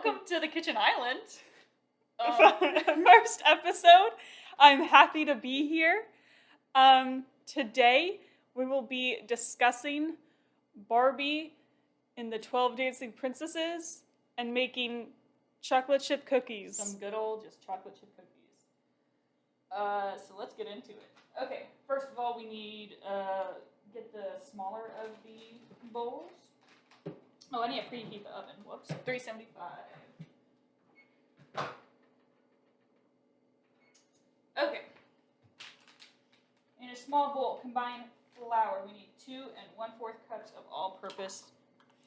Welcome to the Kitchen Island. First episode. I'm happy to be here. Today we will be discussing Barbie and the 12 Dancing Princesses and making chocolate chip cookies. Some good old just chocolate chip cookies. So let's get into it. Okay, first of all we need get the smaller of the bowls. Oh, I need to preheat the oven. Whoops. 375. Okay. In a small bowl, combine flour. We need 2 1/4 cups of all-purpose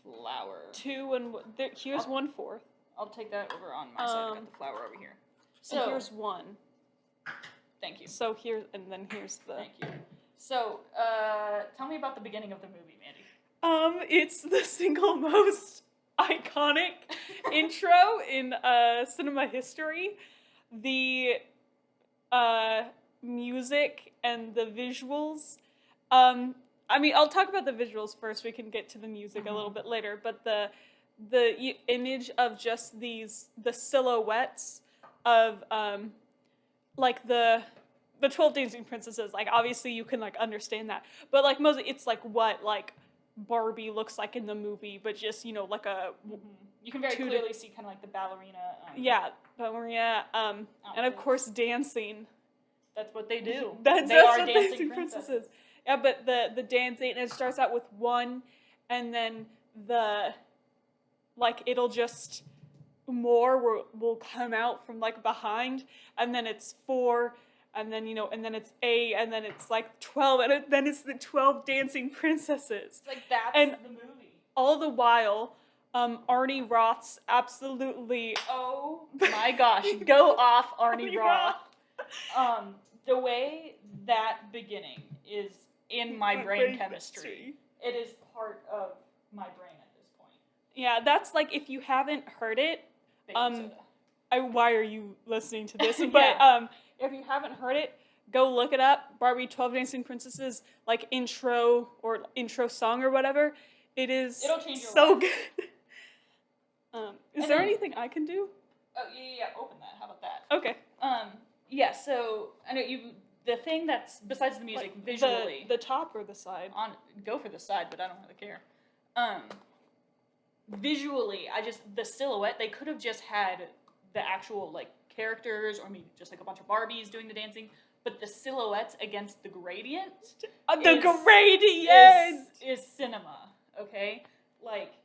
flour. Here's 1/4. I'll take that over on my side. I got the flour over here. So here's 1. Thank you. So here's the. Thank you. So, tell me about the beginning of the movie, Mandy. It's the single most iconic intro in cinema history. The music and the visuals. I mean, I'll talk about the visuals first. We can get to the music a little bit later. But the image of just the silhouettes of like the 12 Dancing Princesses. Like obviously you can like understand that, but like mostly it's like what like Barbie looks like in the movie, but just like a. You can very clearly see kind of like the ballerina. Ballerina. And of course dancing. That's what they do. They are what dancing princesses. Yeah, but the dancing, and it starts out with 1, and then it'll just more will come out from like behind, and then it's 4. And then, and then it's 8, and then it's like 12, and then it's the 12 Dancing Princesses. It's like that's the movie. All the while, Arnie Roth's absolutely... Oh my gosh, go off Arnie Roth. The way that beginning is in my brain chemistry. It is part of my brain at this point. Yeah, that's like, if you haven't heard it, why are you listening to this? But, if you haven't heard it, go look it up. Barbie 12 Dancing Princesses, like intro song or whatever. It'll change your life. Good. Is there anything I can do? Oh yeah. Open that. How about that? Okay. Yeah. So I know the thing that's besides the music, like visually, the top or the side. Go for the side, but I don't really care. Visually, the silhouette. They could have just had the actual like characters, or maybe just like a bunch of Barbies doing the dancing, but the silhouettes against the gradient. Is cinema, okay? Like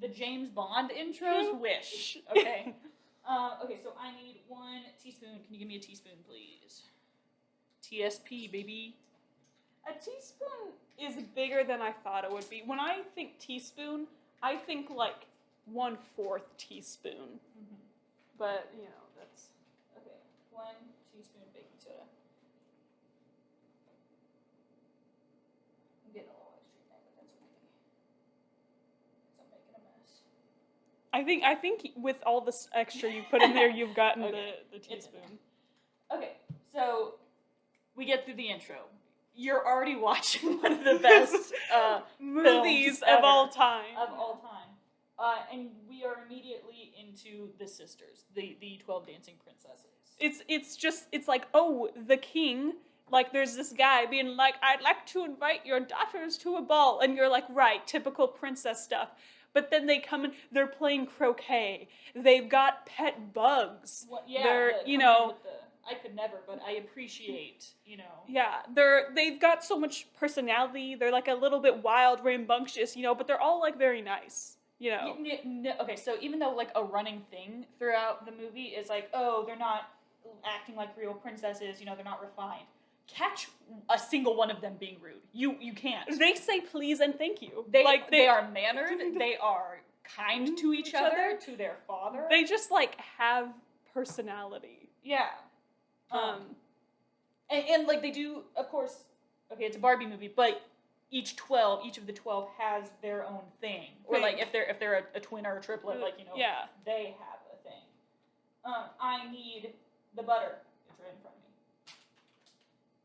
the James Bond intros, wish, okay? Okay, so I need 1 teaspoon. Can you give me a teaspoon, please? TSP, baby. A teaspoon is bigger than I thought it would be. When I think teaspoon, I think like 1/4 teaspoon. But, that's... Okay, 1 teaspoon baking soda. I'm getting a little extra there, but that's okay. So I'm making a mess. I think with all this extra you put in there, you've gotten the teaspoon. Okay, so we get through the intro. You're already watching one of the best movies of all time. And we are immediately into the sisters, the 12 Dancing Princesses. It's like, oh, the king, like there's this guy being like, I'd like to invite your daughters to a ball. And you're like, right, typical princess stuff. But then they come in, they're playing croquet. They've got pet bugs. Well, yeah, I could never, but I appreciate, Yeah, they've got so much personality. They're like a little bit wild, rambunctious, but they're all like very nice. Okay, so even though like a running thing throughout the movie is like, oh, they're not acting like real princesses, they're not refined. Catch a single one of them being rude. You can't. They say please and thank you. They are mannered. They are kind to each other, to their father. They just like have personality. Yeah. And like they do, of course. Okay, it's a Barbie movie, but each of the 12 has their own thing, or like if they're a twin or a triplet, like they have a thing. I need the butter. It's right in front of me.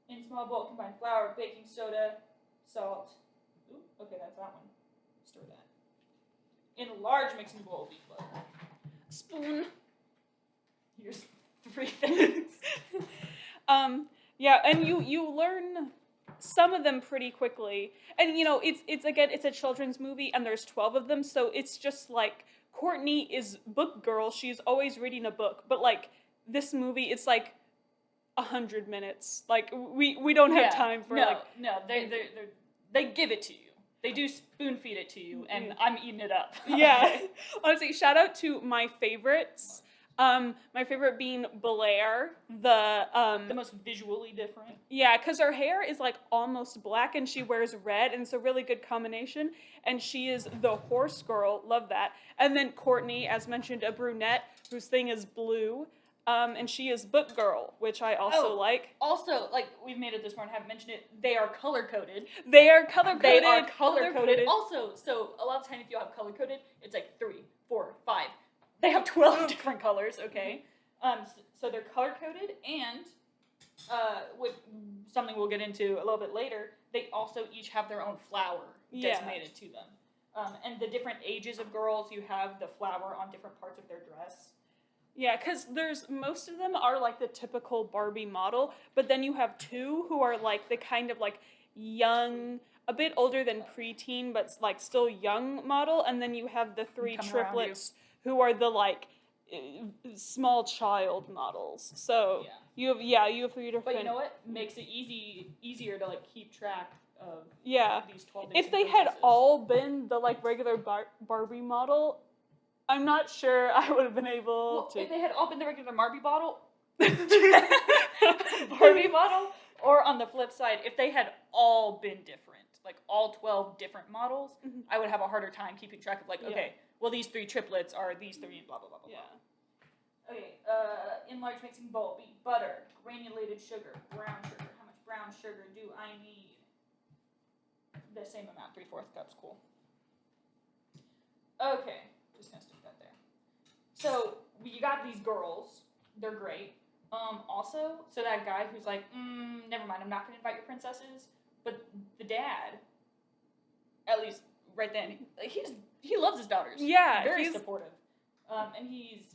In small bowl, combine flour, baking soda, salt. Ooh, okay, that's that one. Stir that. In a large mixing bowl, beat butter. spoon. Here's 3 things. Yeah, and you learn some of them pretty quickly. And it's a children's movie and there's 12 of them, so it's just like Courtney is book girl, she's always reading a book. But like this movie, it's like 100 minutes. Like we don't have time for they give it to you. They do spoon feed it to you, and I'm eating it up. Yeah. Honestly, shout out to my favorites. My favorite being Blair, the most visually different. Yeah, because her hair is like almost black and she wears red, and it's a really good combination. And she is the horse girl, love that. And then Courtney, as mentioned, a brunette whose thing is blue. And she is book girl, which I also like. Also, like we've made it this morning, haven't mentioned it. They are color coded. They are color coded. They are color coded. Also, so a lot of times if you have color coded, it's like 3, 4, 5. They have 12 different colors. Okay, so they're color coded, and with something we'll get into a little bit later, they also each have their own flower designated to them. And the different ages of girls, you have the flower on different parts of their dress. Yeah, because most of them are like the typical Barbie model, but then you have 2 who are like the kind of like young, a bit older than preteen, but like still young model, and then you have the 3 triplets who are the like small child models. So you have 3 different. But you know what makes it easier to like keep track of these 12 if they had all been the like regular Barbie model, I'm not sure I would have been able to. If they had all been the regular Barbie model, or on the flip side, if they had all been different, like all 12 different models, I would have a harder time keeping track of like, okay, well these 3 triplets are these 3 and blah blah blah blah. Yeah. Okay. In large mixing bowl, beat butter, granulated sugar, brown sugar. How much brown sugar do I need? The same amount, 3/4 cups. Cool. Okay. Just gonna stick that there. So you got these girls. They're great. Also, so that guy who's like, never mind, I'm not gonna invite your princesses. But the dad, at least right then, he loves his daughters. Yeah, very supportive. And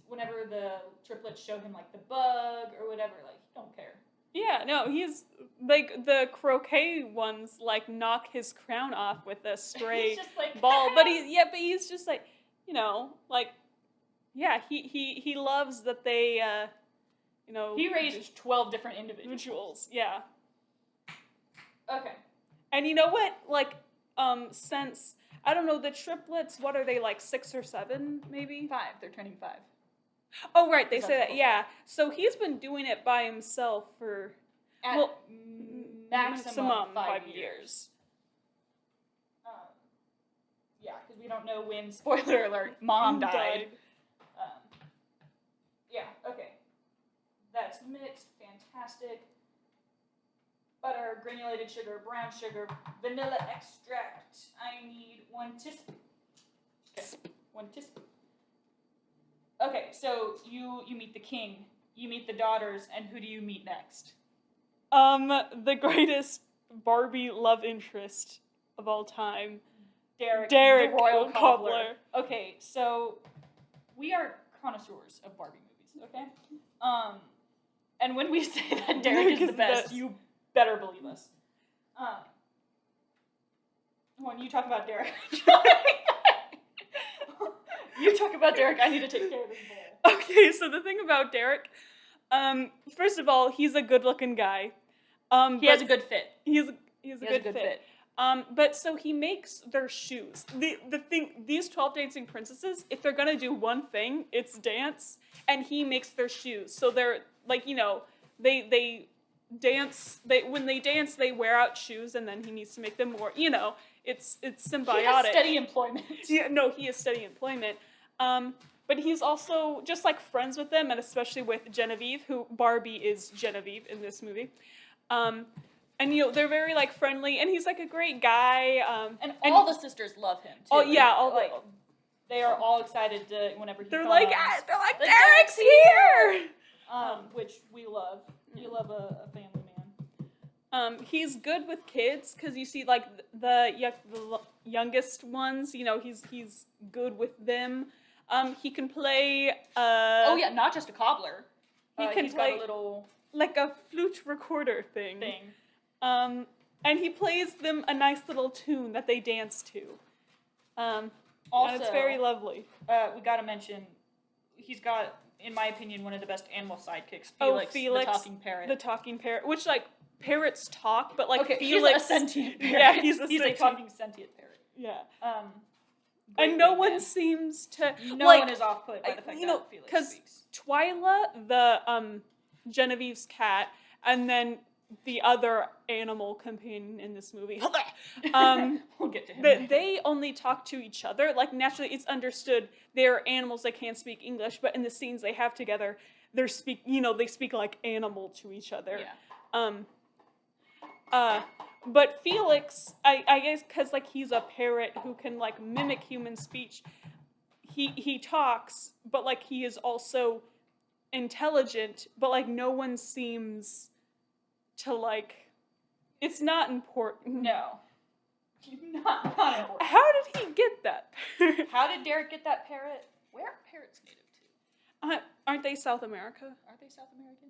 whenever the triplets show him like the bug or whatever, like he don't care. Yeah, no, he's like the croquet ones like knock his crown off with a stray like, ball, but he's just like, like, yeah, he loves that they, he raised 12 different individuals. Yeah. Okay. And you know what? Like, since, I don't know, the triplets, what are they, like 6 or 7, maybe? 5. They're turning 5. Oh, right, they say that, yeah. So he's been doing it by himself for, maximum 5 years. Yeah, because we don't know when, spoiler alert, Mom died. Yeah, okay. That's mixed, fantastic. Butter, granulated sugar, brown sugar, vanilla extract. I need 1 teaspoon. Okay, 1 teaspoon. Okay, so you meet the king, you meet the daughters, and who do you meet next? The greatest Barbie love interest of all time. Derek the royal cobbler. Okay, so we are connoisseurs of Barbie movies, okay? And when we say that Derek is the best, you better believe us. When you talk about Derek, I need to take care of this bowl. Okay, so the thing about Derek, first of all, he's a good-looking guy. He has a good fit. He has a good fit. But so he makes their shoes. The thing, these 12 dancing princesses, if they're gonna do one thing, it's dance, and he makes their shoes. So they're like, they dance. When they dance, they wear out shoes, and then he needs to make them more. It's symbiotic. He has steady employment. Yeah, no, he has steady employment. But he's also just like friends with them, and especially with Genevieve, who Barbie is Genevieve in this movie. And they're very like friendly, and he's like a great guy. And all the sisters love him too. Oh yeah, they are all excited to whenever he comes. They're like Derek's here. Which we love. You love a family man. He's good with kids because you see like the youngest ones. He's good with them. He can play. Oh yeah, not just a cobbler. He's play got a little like a flute recorder thing. And he plays them a nice little tune that they dance to. Also, and it's very lovely. We gotta mention, he's got, in my opinion, one of the best animal sidekicks. Felix, the talking parrot. Which, like, parrots talk, but, like, Felix... he's a sentient parrot. Yeah, he's a talking sentient parrot. Yeah. And no one seems to... No one is off-put by the fact that Felix speaks. Because Twyla, the, Genevieve's cat, and then the other animal companion in this movie, we'll get to him. They only talk to each other. Like, naturally, it's understood they're animals that can't speak English, but in the scenes they have together, they speak like animal to each other. Yeah. But Felix, I guess, because, like, he's a parrot who can, like, mimic human speech, he talks, but, like, he is also intelligent, but, like, no one seems to, like, it's not important. No. Not important. How did he get that? How did Derek get that parrot? Where are parrots native to? Aren't they South America? Are they South American?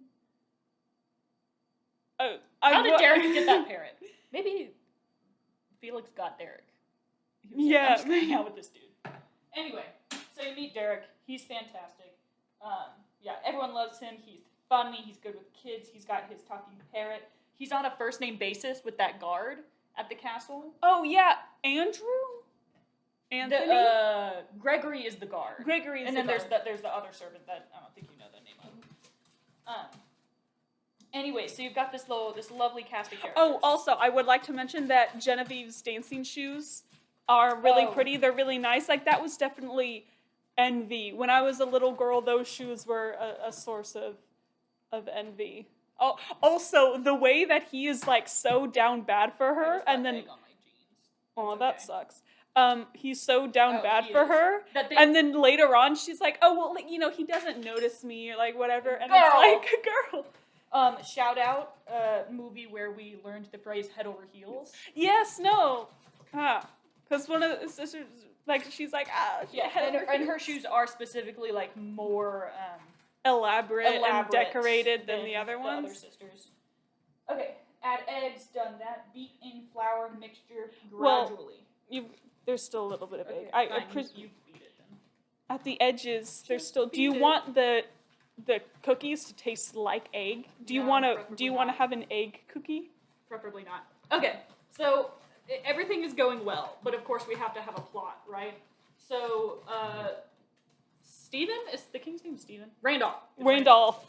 How did Derek get that parrot? Maybe Felix got Derek. Yeah. I'm just hanging out with this dude. Anyway, so you meet Derek. He's fantastic. Yeah, everyone loves him. He's funny. He's good with kids. He's got his talking parrot. He's on a first-name basis with that guard at the castle. Oh, yeah. Anthony? Gregory is the guard. And then there's the other servant that I don't think you know the name of. Anyway, so you've got this lovely cast of characters. Oh, also, I would like to mention that Genevieve's dancing shoes are really pretty. They're really nice. Like, that was definitely envy. When I was a little girl, those shoes were a source of envy. Oh, also, the way that he is, like, so down bad for her, and then... Egg on my jeans. Oh, that sucks. He's so down bad for her, and then later on, she's like, oh, well, like, you know, he doesn't notice me, or, like, whatever, and it's like, girl. Shout out, movie where we learned the phrase head over heels. Yes, no. Because one of the sisters, like, she's like, and her shoes are specifically, like, more, elaborate and decorated than the other ones. Other sisters. Okay, add eggs, done that. Beat in flour mixture gradually. Well, there's still a little bit of egg. You beat it then. At the edges, there's still. Do you want the cookies to taste like egg? Do you want to have an egg cookie? Preferably not. Okay, so everything is going well, but of course we have to have a plot, right? So, Stephen? Is the king's name Stephen? Randolph.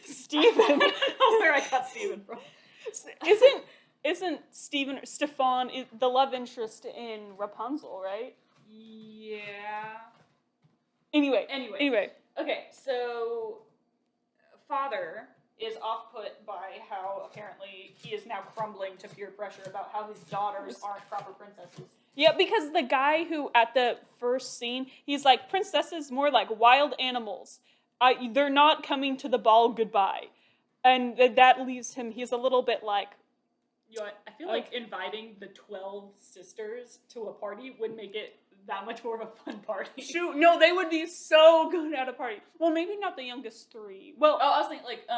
Stephen. I don't know where I got Stephen from. Isn't Stefan the love interest in Rapunzel, right? Yeah. Anyway. Okay, so father is off-put by how apparently he is now crumbling to peer pressure about how his daughters aren't proper princesses. Yeah, because the guy who, at the first scene, he's like, princesses more like wild animals. They're not coming to the ball, goodbye. And that leaves him, he's a little bit like... You know what? I feel like inviting the 12 sisters to a party would make it that much more of a fun party. Shoot, no, they would be so good at a party. Well, maybe not the youngest three. Well, I was thinking, like,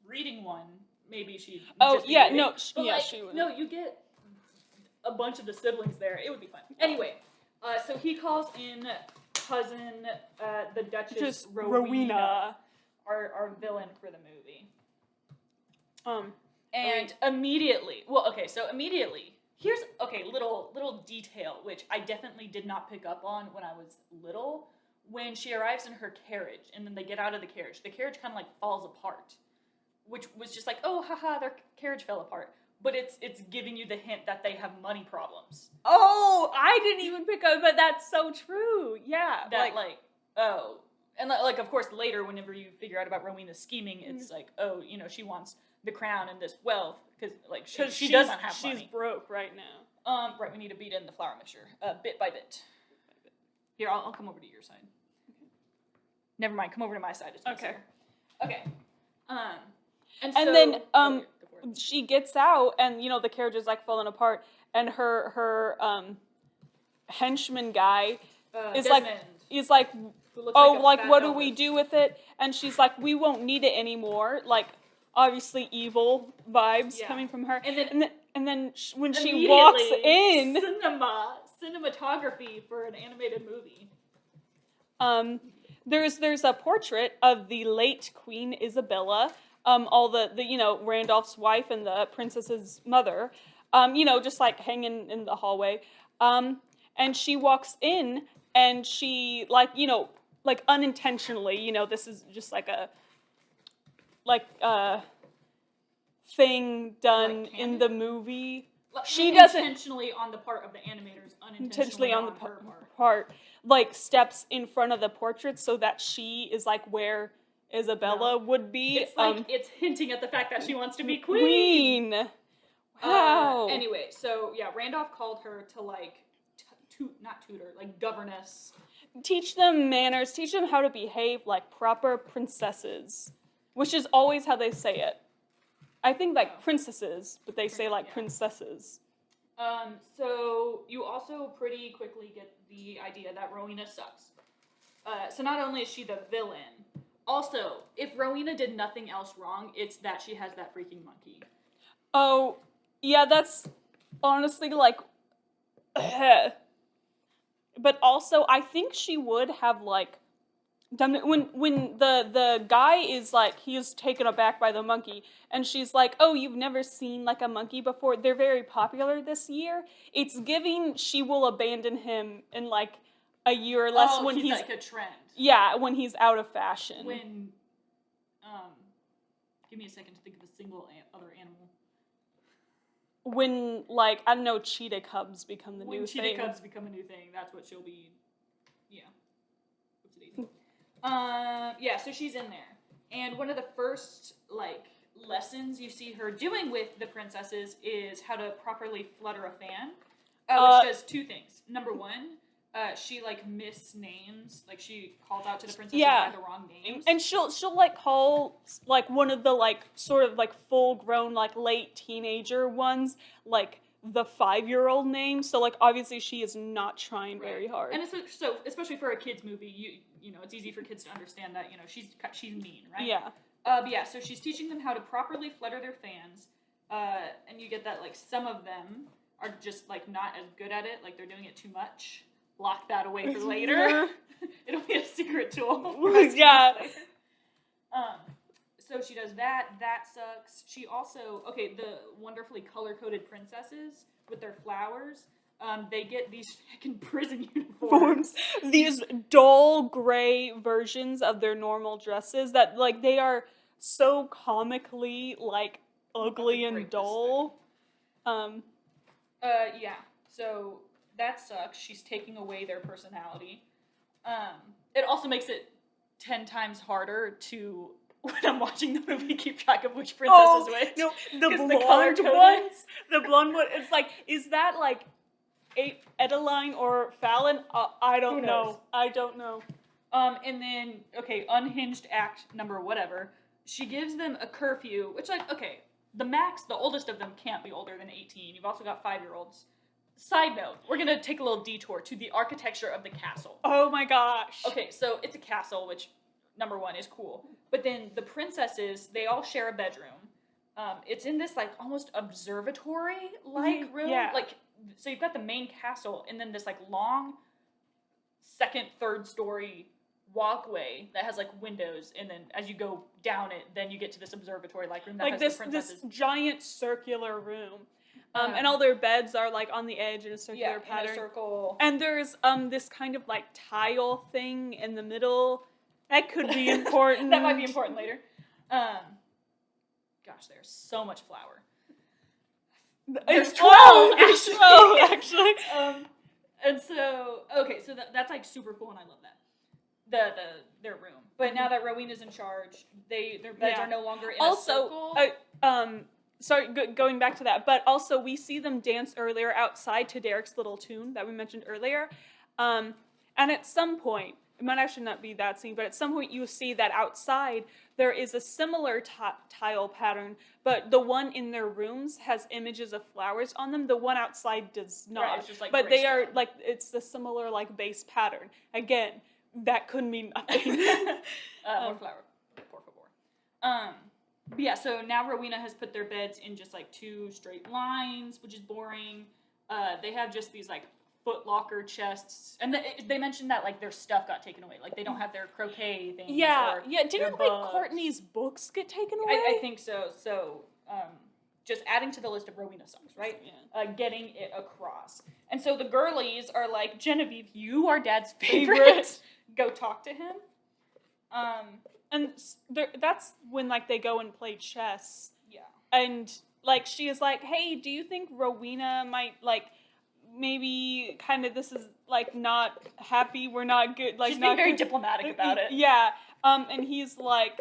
reading one, maybe she'd she would. No, you get a bunch of the siblings there. It would be fun. Anyway, so he calls in cousin, the Duchess Rowena, our villain for the movie. And immediately, here's, little detail, which I definitely did not pick up on when I was little. When she arrives in her carriage, and then they get out of the carriage kind of, like, falls apart. Which was just like, oh, haha, their carriage fell apart. But it's giving you the hint that they have money problems. Oh, I didn't even pick up, but that's so true. Yeah. And, like, of course, later, whenever you figure out about Rowena's scheming, it's like, oh, you know, she wants the crown and this wealth, because, like, she doesn't have money. She's broke right now. Right, we need to beat in the flour mixture, bit by bit. Here, I'll come over to your side. Never mind, come over to my side. It's easier. Okay. And then she gets out, and, you know, the carriage is, like, falling apart, and her henchman guy is Desmond. is like, oh, like what do we do with it? And she's like, we won't need it anymore. Like, obviously evil vibes coming from her. And then when she walks in, cinematography for an animated movie. There's a portrait of the late Queen Isabella, all the Randolph's wife and the princess's mother, just like hanging in the hallway. And she walks in and she like unintentionally, this is just like a thing done in the movie. She doesn't intentionally on the part of the animators, unintentionally on the part, like steps in front of the portrait so that she is like where Isabella would be. It's like it's hinting at the fact that she wants to be queen. Wow. Anyway, so yeah, Randolph called her to like not tutor, like governess. Teach them manners. Teach them how to behave like proper princesses, which is always how they say it. I think like princesses, but they say like princesses. So you also pretty quickly get the idea that Rowena sucks. So not only is she the villain, also, if Rowena did nothing else wrong, it's that she has that freaking monkey. Oh, yeah, that's honestly like... But also, I think she would have like... When the guy is like, he is taken aback by the monkey, and she's like, oh, you've never seen like a monkey before? They're very popular this year. It's giving she will abandon him in like a year or less when he's like a trend. Yeah, when he's out of fashion. When, give me a second to think of a single other animal. When, like, I don't know, cheetah cubs become the new thing. When cheetah cubs become a new thing, that's what she'll be, yeah, so she's in there. And one of the first, like, lessons you see her doing with the princesses is how to properly flutter a fan, which does two things. Number one, she, like, misnames, like, she calls out to the princesses by the wrong names. And she'll like, call, like, one of the, like, sort of, like, full-grown, like, late teenager ones, like, the 5-year-old name. So, like, obviously she is not trying very hard. And so, especially for a kid's movie, you know, it's easy for kids to understand that, she's mean, right? Yeah. But yeah, so she's teaching them how to properly flutter their fans, and you get that, like, some of them are just, like, not as good at it, like, they're doing it too much. Lock that away for later. It'll be a secret tool. Yeah. So she does that. That sucks. She also, the wonderfully color-coded princesses with their flowers, they get these fucking prison uniforms. These dull gray versions of their normal dresses that, like, they are so comically, like, ugly and dull. Yeah. So that sucks. She's taking away their personality. It also makes it 10 times harder to, when I'm watching the movie, keep track of which princess is which. No, the blonde ones. The blonde one. It's like, is that like Adeline or Fallon? I don't know. I don't know. And then, unhinged act number whatever. She gives them a curfew, which, like, the oldest of them can't be older than 18. You've also got 5-year-olds. Side note, we're going to take a little detour to the architecture of the castle. Oh my gosh. Okay, so it's a castle, which, number one, is cool. But then the princesses, they all share a bedroom. It's in this, like, almost observatory-like room. Yeah. Like, so you've got the main castle, and then this, like, long second, third story walkway that has, like, windows, and then as you go down it, then you get to this observatory-like room that has the princesses. This giant circular room. And all their beds are, like, on the edge in a circular pattern. In a circle. And there's this kind of, like, tile thing in the middle. That could be important. That might be important later. Gosh, there's so much flour. There's 12, actually. And so, so that's, like, super cool, and I love that. Their room. But now that Rowena's in charge, their beds are no longer in a circle. Sorry, going back to that, but also we see them dance earlier outside to Derek's little tune that we mentioned earlier. And at some point, it might actually not be that scene, but at some point you see that outside there is a similar tile pattern, but the one in their rooms has images of flowers on them. The one outside does not. Right, it's just like but they are, like, it's the similar, like, base pattern. Again, that could mean nothing. More flour, por favor. But yeah, so now Rowena has put their beds in just like 2 straight lines, which is boring. They have just these like Foot Locker chests, and they mentioned that like their stuff got taken away, like they don't have their croquet things. Yeah, didn't like Courtney's books get taken away? I think so. So just adding to the list of Rowena songs, right? Yeah. Getting it across. And so the girlies are like, Genevieve, you are Dad's favorite. Go talk to him. And that's when like they go and play chess. Yeah. And like she is like, hey, do you think Rowena might like maybe kind of this is like not happy, we're not good, like she's being very diplomatic about it. Yeah. And he's like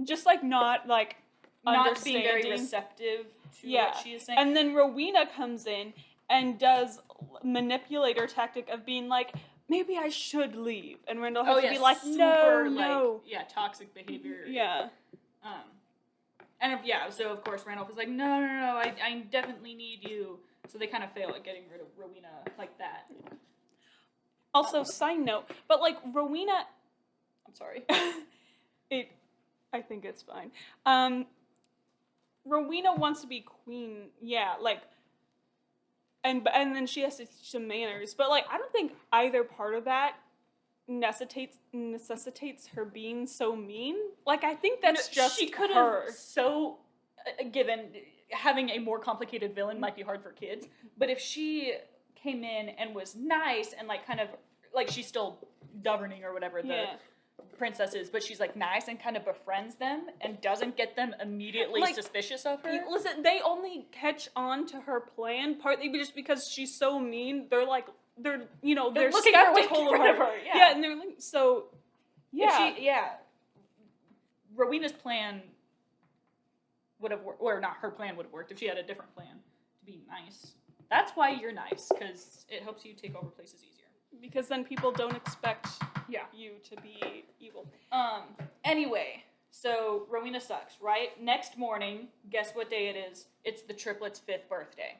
just like not like not being very receptive to what she is saying. And then Rowena comes in and does manipulator tactic of being like, maybe I should leave. And Randall has to be like, no. Yeah, toxic behavior. Yeah. So of course Randolph is like, no, I definitely need you. So they kind of fail at getting rid of Rowena like that. Also, side note, but like Rowena, I'm sorry. I think it's fine. Rowena wants to be queen, and then she has to teach some manners. But like, I don't think either part of that necessitates her being so mean. Like, I think that's just she could her. Have so given having a more complicated villain might be hard for kids. But if she came in and was nice and like kind of like she's still governing or whatever the princess is, but she's like nice and kind of befriends them and doesn't get them immediately like, suspicious of her. Listen, they only catch on to her plan partly just because she's so mean. They're skeptical of her. Yeah, and they're like, so Rowena's plan would have worked, or not her plan would have worked if she had a different plan to be nice. That's why you're nice, because it helps you take over places easier. Because then people don't expect you to be evil. Anyway, so Rowena sucks, right? Next morning, guess what day it is? It's the triplets' 5th birthday.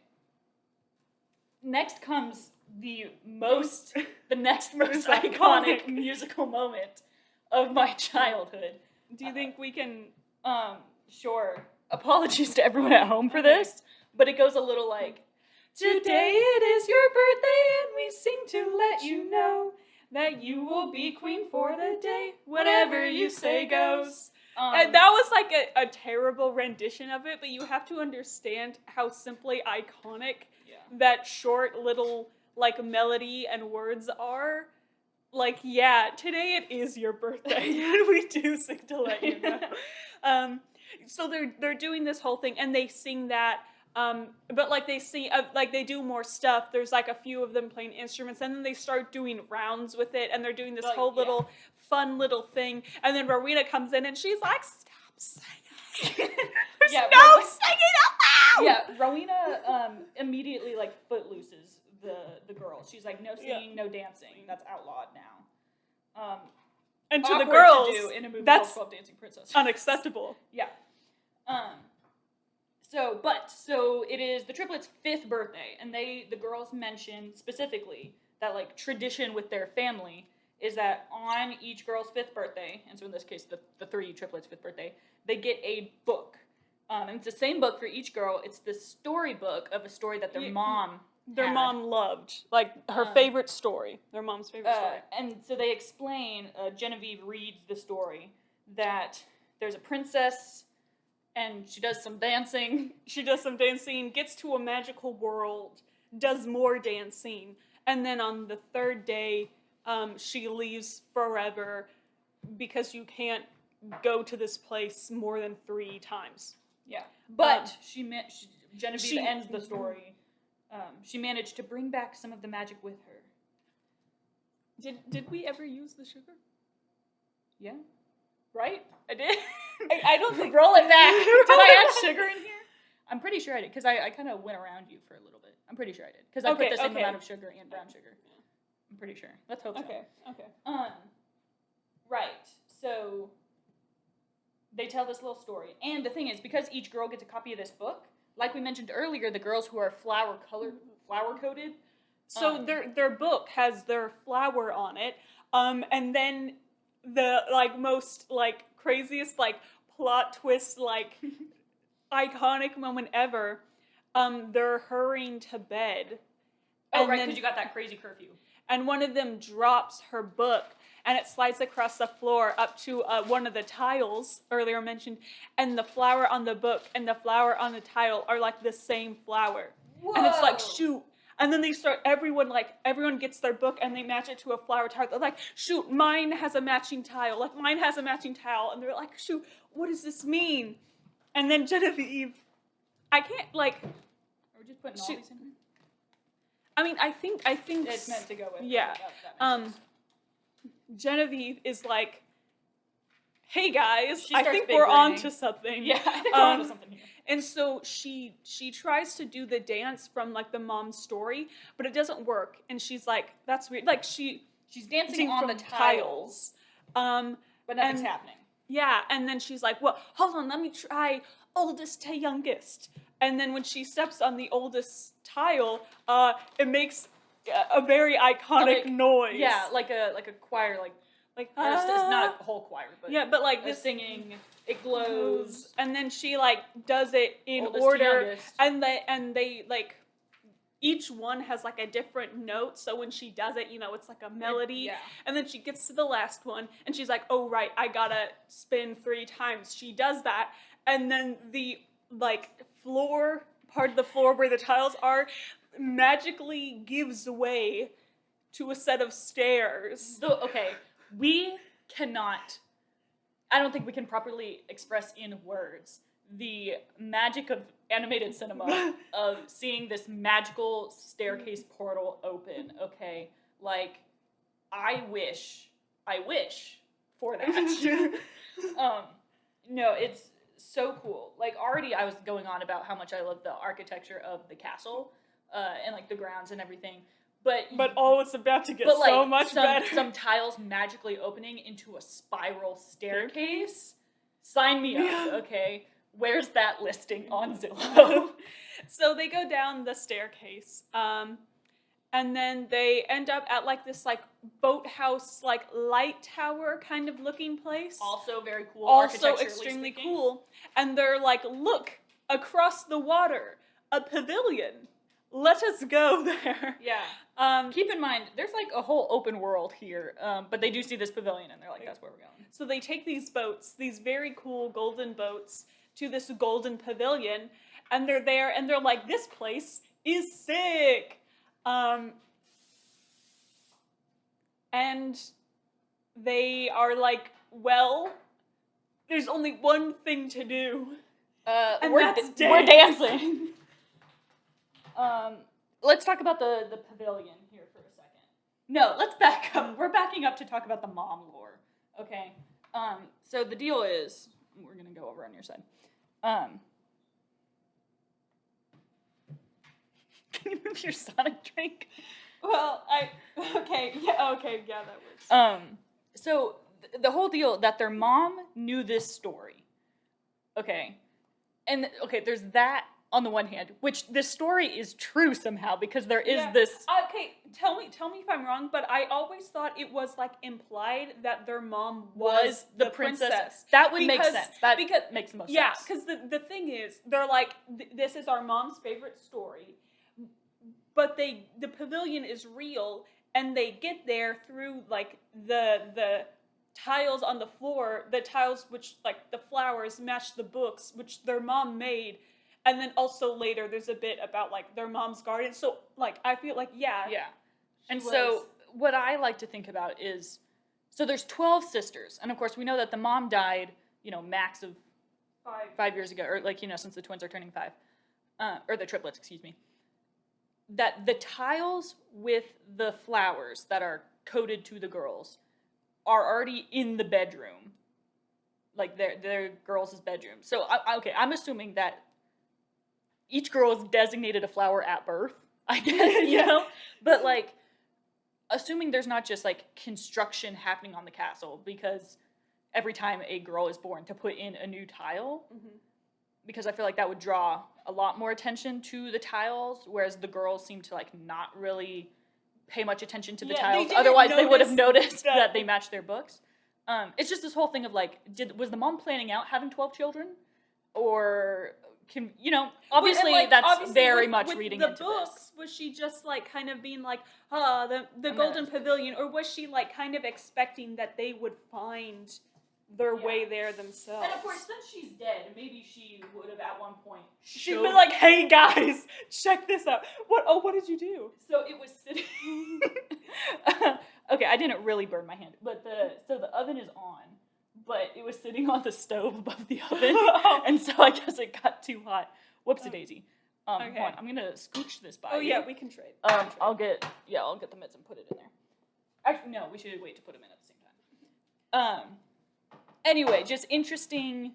Next comes the next most iconic musical moment of my childhood. Do you think we can... Sure. Apologies to everyone at home for this, but it goes a little like, today it is your birthday and we sing to let you know that you will be queen for the day. Whatever you say goes. And that was like a terrible rendition of it, but you have to understand how simply iconic that short little like melody and words are. Like, today it is your birthday and we do sing to let you know. So they're doing this whole thing and they sing that. But like they sing, like they do more stuff. There's like a few of them playing instruments, and then they start doing rounds with it, and they're doing this whole little fun little thing. And then Rowena comes in, and she's like, "Stop singing! There's no singing out loud!" Yeah, Rowena immediately like footlooses the girls. She's like, "No singing, no dancing. That's outlawed now." And to the girls, to do in a movie that's called 12 Dancing Princesses. Unacceptable. Yeah. So it is the triplets' 5th birthday, and the girls mention specifically that like tradition with their family is that on each girl's 5th birthday, and so in this case the 3 triplets' 5th birthday, they get a book, and it's the same book for each girl. It's the storybook of a story that their mom loved, like her favorite story, their mom's favorite story. And so they explain, Genevieve reads the story that there's a princess. And she does some dancing. Gets to a magical world, does more dancing. And then on the 3rd day, she leaves forever because you can't go to this place more than 3 times. Yeah. But Genevieve ends the story. She managed to bring back some of the magic with her. Did we ever use the sugar? Yeah. Right? I did. I don't think. Roll it back. Did I add sugar in here? I'm pretty sure I did, because I kind of went around you for a little bit. I'm pretty sure I did, because I put the same amount of sugar and brown sugar. I'm pretty sure. Let's hope so. Okay. Right. So they tell this little story, and the thing is, because each girl gets a copy of this book, like we mentioned earlier, the girls who are flower coded. So their book has their flower on it, and then the like most like craziest like plot twist like iconic moment ever. They're hurrying to bed. Oh, right, because you got that crazy curfew. And one of them drops her book, and it slides across the floor up to one of the tiles earlier mentioned, and the flower on the book and the flower on the tile are like the same flower. Whoa. And it's like, shoot. And then they start, everyone gets their book and they match it to a flower tile. They're like, shoot, mine has a matching tile. Like, mine has a matching tile. And they're like, shoot, what does this mean? And then Genevieve, I can't, like... We're just putting all these in. I mean, I think... It's meant to go with. Yeah. Genevieve is like, hey guys, I think we're on to something. Yeah, I think we're on to something here. And so she tries to do the dance from like the mom's story, but it doesn't work. And she's like, that's weird. Like she's dancing on the tiles. But nothing's happening. Yeah, and then she's like, well, hold on, let me try oldest to youngest. And then when she steps on the oldest tile, it makes a very iconic noise. Yeah, like a choir, it's not a whole choir, but yeah, but like this singing, it glows, and then she like does it in order, and they like each one has like a different note. So when she does it, it's like a melody, and then she gets to the last one, and she's like, oh right, I gotta spin 3 times. She does that, and then the like part of the floor where the tiles are magically gives way to a set of stairs. So, okay, we cannot, I don't think we can properly express in words the magic of animated cinema of seeing this magical staircase portal open, okay? Like, I wish for that. No, it's so cool. Like, already I was going on about how much I love the architecture of the castle, and like the grounds and everything. But it's about to get so much better. Some tiles magically opening into a spiral staircase. Sign me up, okay? Where's that listing on Zillow? So they go down the staircase, and then they end up at like this like boathouse like light tower kind of looking place. Also very cool. Also extremely cool. And they're like, look, across the water, a pavilion. Let us go there. Yeah. Keep in mind, there's like a whole open world here, but they do see this pavilion and they're like, that's where we're going. So they take these boats, these very cool golden boats, to this golden pavilion, and they're there and they're like, this place is sick. And they are like, well, there's only one thing to do. And we're dancing. Let's talk about the pavilion here for a second. No, let's back up. We're backing up to talk about the mom lore. Okay. So the deal is, we're gonna go over on your side. Can you move your Sonic drink? Well, that works. So the whole deal that their mom knew this story. Okay. And there's that on the one hand, which this story is true somehow because there is this. Okay, tell me if I'm wrong, but I always thought it was like implied that their mom was the princess. That would make sense. That makes the most sense. Yeah, because the thing is, they're like, this is our mom's favorite story, but the pavilion is real, and they get there through like the tiles on the floor, the tiles which like the flowers match the books which their mom made. And then also later, there's a bit about, like, their mom's garden. So, like, I feel like, yeah. And so, what I like to think about is, so there's 12 sisters. And, of course, we know that the mom died, max of 5 years ago. Or, like, since the twins are turning 5. Or the triplets, excuse me. That the tiles with the flowers that are coded to the girls are already in the bedroom. Like, their girls' bedroom. So, I'm assuming that each girl is designated a flower at birth, I guess, you know? But, like, assuming there's not just, like, construction happening on the castle, because every time a girl is born to put in a new tile, because I feel like that would draw a lot more attention to the tiles, whereas the girls seem to, like, not really pay much attention to the tiles. Otherwise, they would have noticed that they matched their books. It's just this whole thing of like, was the mom planning out having 12 children, or obviously that's very much reading into this. The books, was she just like kind of being like, the Golden Pavilion, or was she like kind of expecting that they would find their way there themselves? And of course, since she's dead, maybe she would have at one point. She'd been like, "Hey guys, check this out. What did you do?" So it was sitting. Okay, I didn't really burn my hand, but the oven is on, but it was sitting on the stove above the oven, and so I guess it got too hot. Whoopsie daisy. Okay. Hold on, I'm gonna scooch this by. Oh yeah, we can trade. I'll get the mitts and put it in there. Actually, no, we should wait to put them in at the same time. Anyway, just interesting,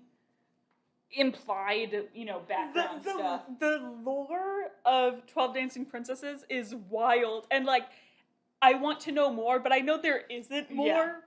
implied, background stuff. The lore of 12 Dancing Princesses is wild, and like, I want to know more, but I know there isn't more.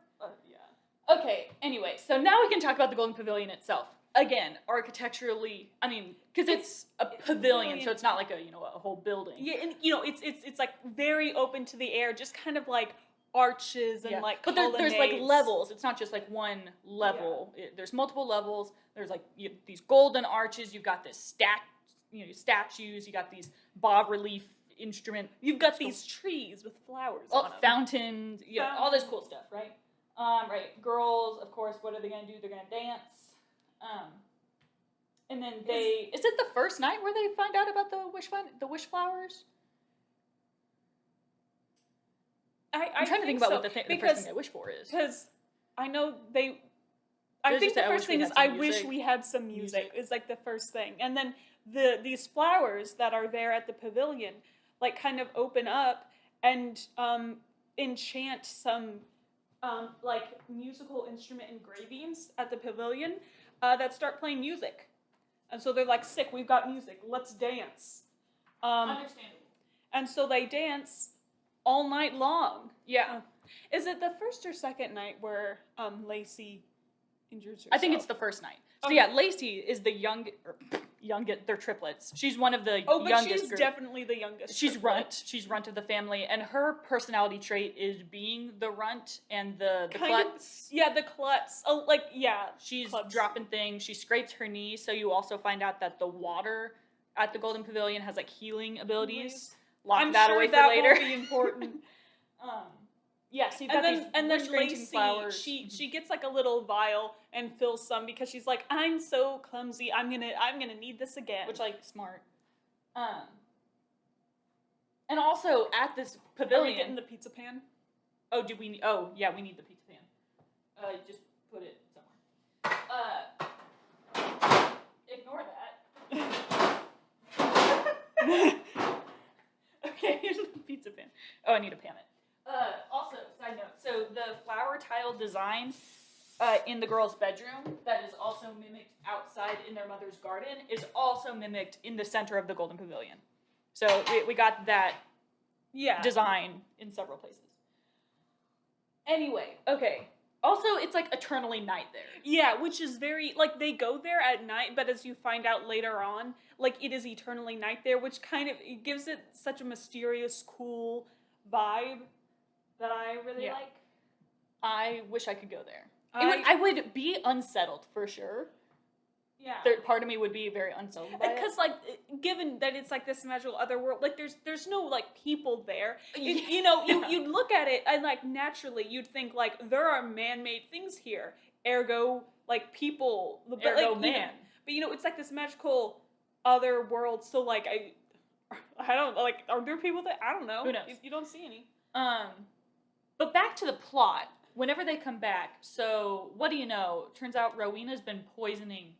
Yeah. Okay, anyway, so now we can talk about the Golden Pavilion itself. Again, architecturally, I mean, because it's a pavilion, so it's not like a whole building. Yeah, and it's like very open to the air, just kind of like arches and like but there's like levels. It's not just like one level. There's multiple levels. There's like these golden arches. You've got this statues. You got these bas relief instruments. You've got these trees with flowers on them. Fountains. Yeah, all this cool stuff, right? Right. Girls, of course. What are they gonna do? They're gonna dance. And then is it the first night where they find out about the wish flowers? I'm trying to think about what the first thing they wish for is. Because I know I think the first thing is I wish we had some music. Is like the first thing. And then these flowers that are there at the pavilion like kind of open up and enchant some like musical instrument engravings at the pavilion that start playing music. And so they're like, sick, we've got music, let's dance. Understandable. And so they dance all night long. Yeah. Is it the first or second night where Lacey injures herself? I think it's the first night. So yeah, Lacey is the youngest, they're triplets. She's one of the youngest. Oh, but she's definitely the youngest. She's runt. She's runt of the family, and her personality trait is being the runt and the klutz. Yeah, the klutz. Oh, like, yeah. She's dropping things. She scrapes her knee, so you also find out that the water at the Golden Pavilion has like healing abilities. Lock that away for later. I'm sure that will be important. Yes, yeah, so and then Lacey, flowers. She gets like a little vial and fills some because she's like, I'm so clumsy. I'm gonna need this again. Which like smart. And also at this pavilion, are we getting the pizza pan? Oh, do we? Oh, yeah, we need the pizza pan. Just put it somewhere. Ignore that. Okay, here's the pizza pan. Oh, I need to pan it. Also, side note, so the flower tile design in the girls' bedroom that is also mimicked outside in their mother's garden is also mimicked in the center of the Golden Pavilion. So we got that design in several places. Anyway, okay. Also, it's like eternally night there. Yeah, which is very, like, they go there at night, but as you find out later on, like, it is eternally night there, which kind of, it gives it such a mysterious, cool vibe that I really like. I wish I could go there. I would be unsettled, for sure. Yeah. Part of me would be very unsettled by it. Because, like, given that it's, like, this magical other world, like, there's no, like, people there. You'd look at it, and, like, naturally, you'd think, like, there are man-made things here. Ergo, like, people. Ergo, man. But, it's, like, this magical other world, so, like, I don't, like, are there people there? I don't know. Who knows? You don't see any. But back to the plot. Whenever they come back, so, what do you know? Turns out Rowena's been poisoning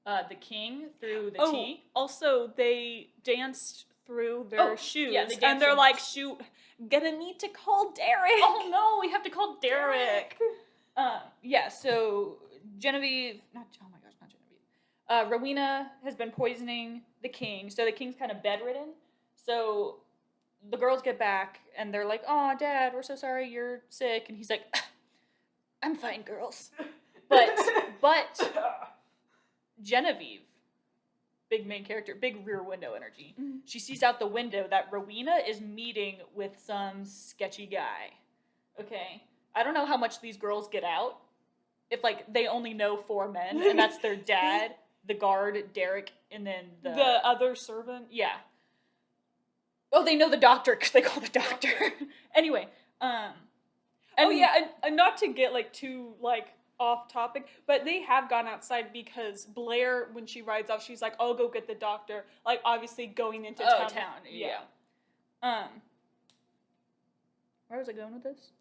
the king through the tea. Also, they danced through their shoes. Yeah, and they're like, shoot, gonna need to call Derek. Oh no, we have to call Derek. So Genevieve, not Genevieve. Rowena has been poisoning the king, so the king's kind of bedridden. So the girls get back, and they're like, oh, Dad, we're so sorry you're sick. And he's like, I'm fine, girls. But Genevieve big main character, big Rear Window energy. Mm-hmm. She sees out the window that Rowena is meeting with some sketchy guy. Okay? I don't know how much these girls get out. If, like, they only know 4 men, and that's their dad, the guard, Derek, and then the other servant? Yeah. Oh, they know the doctor, because they call the doctor. Anyway, and not to get, like, too, like, off topic, but they have gone outside because Blair, when she rides off, she's like, I'll go get the doctor. Like, obviously going into town. Yeah. Where was I going with this?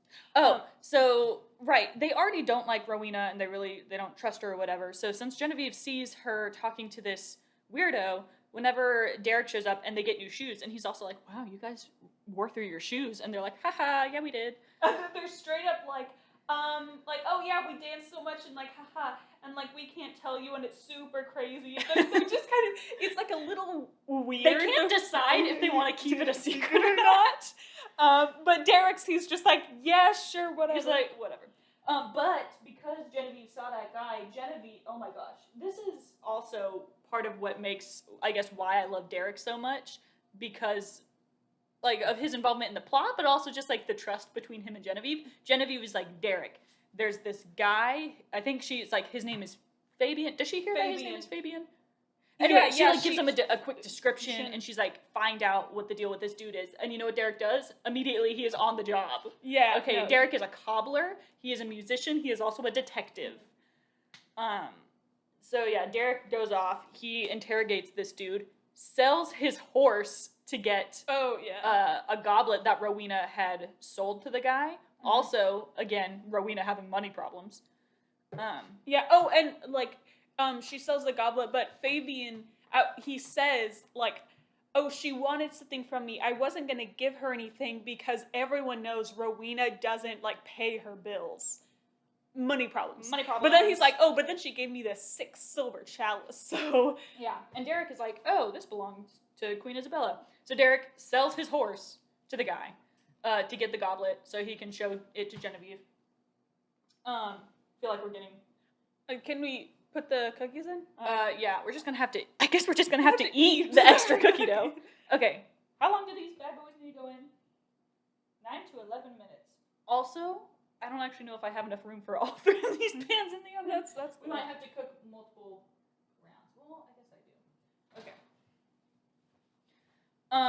So, right, they already don't like Rowena, and they don't trust her or whatever, so since Genevieve sees her talking to this weirdo, whenever Derek shows up and they get new shoes, and he's also like, wow, you guys wore through your shoes, and they're like, haha, yeah, we did. And then they're straight up like, oh yeah, we dance so much, and like, haha, and like, we can't tell you, and it's super crazy. They're just kind of, it's like a little weird. They can't decide if they want to keep it a secret or not. But he's just like, yeah, sure, whatever. He's like, whatever. But because Genevieve saw that guy, oh my gosh, this is also part of what makes, I guess, why I love Derek so much, because, like, of his involvement in the plot, but also just, like, the trust between him and Genevieve. Genevieve is like, Derek, there's this guy, I think she's, like, his name is Fabian. Does she hear that his name is Fabian? Anyway, she gives him a quick description, and she's like, find out what the deal with this dude is. And you know what Derek does? Immediately, he is on the job. Yeah. Okay, no. Derek is a cobbler. He is a musician. He is also a detective. So yeah, Derek goes off. He interrogates this dude, sells his horse to get a goblet that Rowena had sold to the guy. Mm-hmm. Also, again, Rowena having money problems. She sells the goblet, but Fabian, he says, like, oh, she wanted something from me. I wasn't going to give her anything because everyone knows Rowena doesn't, like, pay her bills. Money problems. But then he's like, oh, but then she gave me this 6 silver chalice, so. Yeah, and Derek is like, oh, this belongs to Queen Isabella. So Derek sells his horse to the guy to get the goblet so he can show it to Genevieve. Feel like we're getting... Can we put the cookies in? Yeah, we're just gonna have to... I guess we're just gonna have to eat the extra cookie dough. Okay, how long do these bad boys need to go in? 9 to 11 minutes. Also, I don't actually know if I have enough room for all 3 of these pans in the oven. That's cool. We might have to cook multiple rounds. Well, I guess I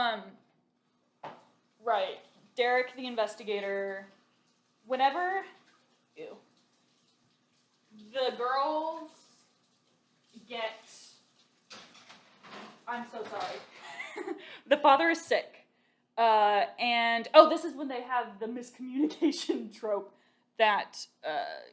do. Okay. Right. Derek, the investigator. Whenever... Ew. The girls get... I'm so sorry. The father is sick. This is when they have the miscommunication trope that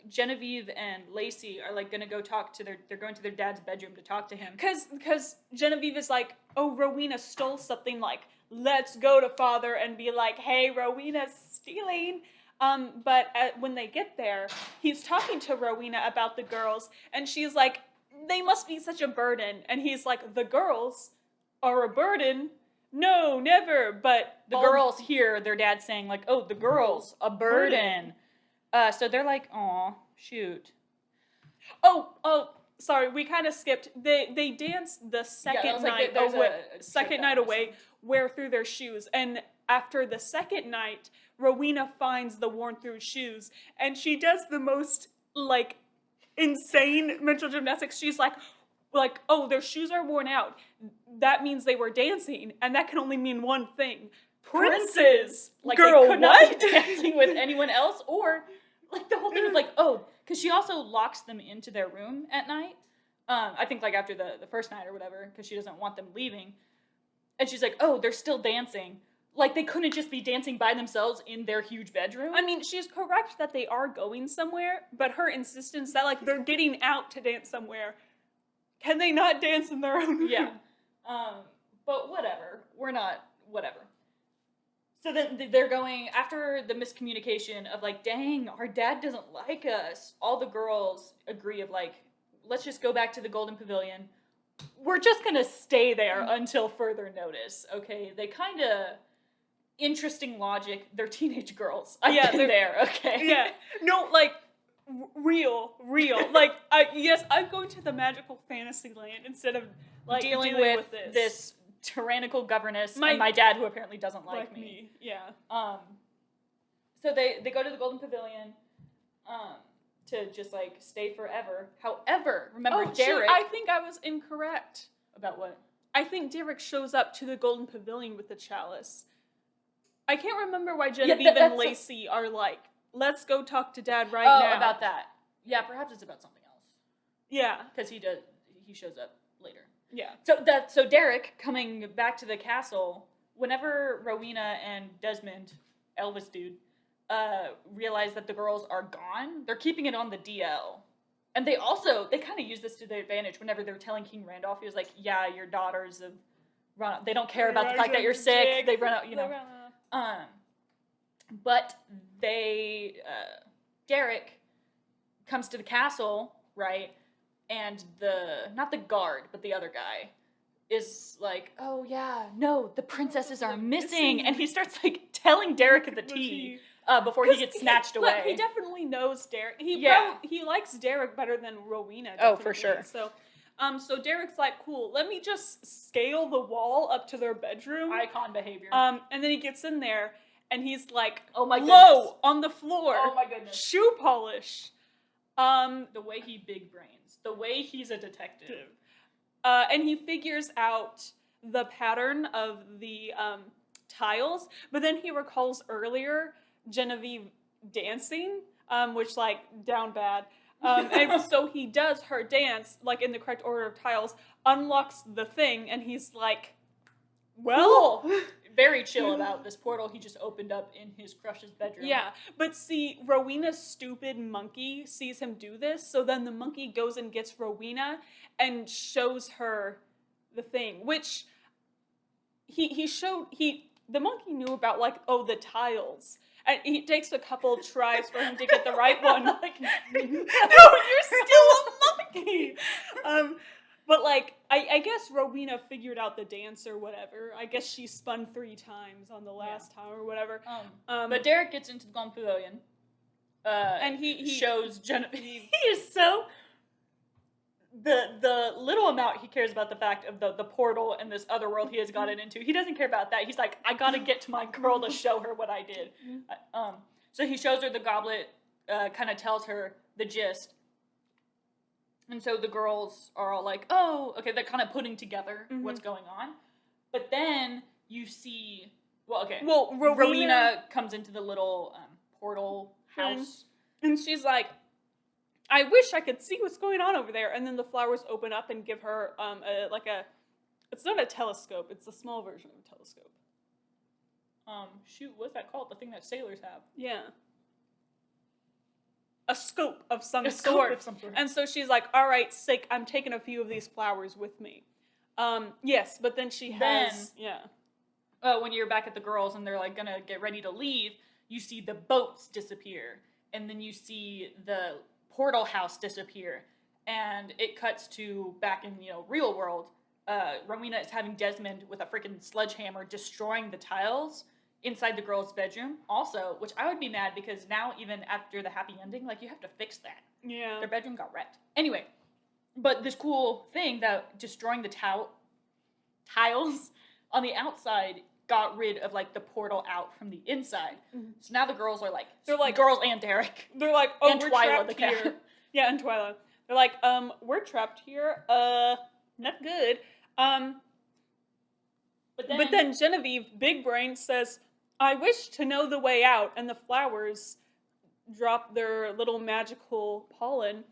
Genevieve and Lacey are, like, gonna go talk to they're going to their dad's bedroom to talk to him. Because Genevieve is like, oh, Rowena stole something, like, let's go to father and be like, hey, Rowena's stealing. But when they get there, he's talking to Rowena about the girls, and she's like, they must be such a burden. And he's like, the girls are a burden? No, never. But the girls hear their dad saying, like, oh, the girls, a burden. So they're like, aw, shoot. Oh, sorry, we kind of skipped. They dance the second night away, wear through their shoes, and after the second night, Rowena finds the worn-through shoes, and she does the most, like, insane mental gymnastics. She's like, oh, their shoes are worn out. That means they were dancing, and that can only mean one thing. Princes! Like, girl, they could not be dancing with anyone else, or, like, the whole thing of, like, oh, because she also locks them into their room at night. I think, like, after the first night or whatever, because she doesn't want them leaving. And she's like, oh, they're still dancing. Like, they couldn't just be dancing by themselves in their huge bedroom. I mean, she's correct that they are going somewhere, but her insistence that, like, they're getting out to dance somewhere. Can they not dance in their own room? Yeah. But whatever. Whatever. So then they're going, after the miscommunication of, like, dang, our dad doesn't like us, all the girls agree of, like, let's just go back to the Golden Pavilion. We're just gonna stay there until further notice, okay? They kind of... Interesting logic. They're teenage girls. I've been there, okay? Yeah. No, like, real. Like, yes, I'm going to the magical fantasy land instead of like dealing with this tyrannical governess and my dad who apparently doesn't like me. Yeah. So they go to the Golden Pavilion to just like stay forever. However, remember Derek. I think I was incorrect. About what? I think Derek shows up to the Golden Pavilion with the chalice. I can't remember why Genevieve and Lacey are like, let's go talk to Dad now. Oh, about that. Yeah, perhaps it's about something else. Yeah. Because he shows up later. Yeah. So Derek, coming back to the castle, whenever Rowena and Desmond, Elvis dude, realize that the girls are gone, they're keeping it on the DL. And they kind of use this to their advantage whenever they're telling King Randolph, he was like, yeah, your daughters have run out. They don't care about the fact that you're sick. They run out, you know. But Derek comes to the castle, right? And not the guard, but the other guy is like, oh yeah, no, the princesses are missing. And he starts like telling Derek the tea. Before he gets snatched away. He definitely knows Derek. He likes Derek better than Rowena. Definitely. Oh, for sure. So Derek's like, cool, let me just scale the wall up to their bedroom. Icon behavior. And then he gets in there, and he's like, oh my goodness. Low on the floor. Oh my goodness. Shoe polish. The way he big brains. The way he's a detective. And he figures out the pattern of the tiles, but then he recalls earlier Genevieve dancing, which like down bad. And so he does her dance like in the correct order of tiles, unlocks the thing, and he's like, well, cool. Very chill about this portal he just opened up in his crush's bedroom. Yeah, but see, Rowena's stupid monkey sees him do this, so then the monkey goes and gets Rowena and shows her the thing, which the monkey knew about, like, the tiles. And it takes a couple tries for him to get the right one. Like, no, you're still a monkey! But, like, I guess Rowena figured out the dance or whatever. I guess she spun 3 times on the last time or whatever. But Derek gets into the Golden Pavilion. And he shows Genevieve. He is so... The little amount he cares about the fact of the portal and this other world he has gotten into, he doesn't care about that. He's like, I gotta get to my girl to show her what I did. So he shows her the goblet, kind of tells her the gist. And so the girls are all like, oh, okay, they're kind of putting together what's going on. But then you see, Rowena comes into the little portal house. And she's like, I wish I could see what's going on over there. And then the flowers open up and give her it's not a telescope, it's a small version of a telescope. What's that called? The thing that sailors have. Yeah. A scope of some sort. And so she's like, all right, sick, I'm taking a few of these flowers with me. Yes, but then when you're back at the girls and they're like gonna get ready to leave, you see the boats disappear. And then you see the portal house disappear, and it cuts to back in real world. Rowena is having Desmond with a freaking sledgehammer destroying the tiles inside the girl's bedroom. Also, which I would be mad because now even after the happy ending, like you have to fix that. Yeah, their bedroom got wrecked. Anyway, but this cool thing that destroying the tiles on the outside got rid of like the portal out from the inside. So now the girls are like, girls and Derek. They're like, and we're Twyla, trapped here. Yeah, and Twyla. They're like, we're trapped here. Not good. But then Genevieve, big brain, says, I wish to know the way out, and the flowers drop their little magical pollen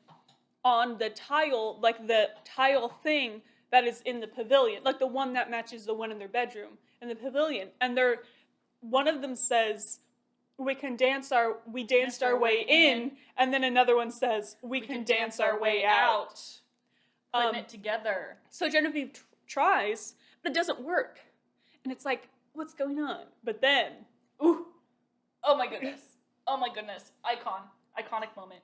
on the tile, like the tile thing that is in the pavilion, like the one that matches the one in their bedroom in the pavilion. And one of them says, we danced our way in, and then another one says, we can dance our way out. Putting it together. So Genevieve tries, but it doesn't work. And it's like, what's going on? But then, oh my goodness. Iconic moment.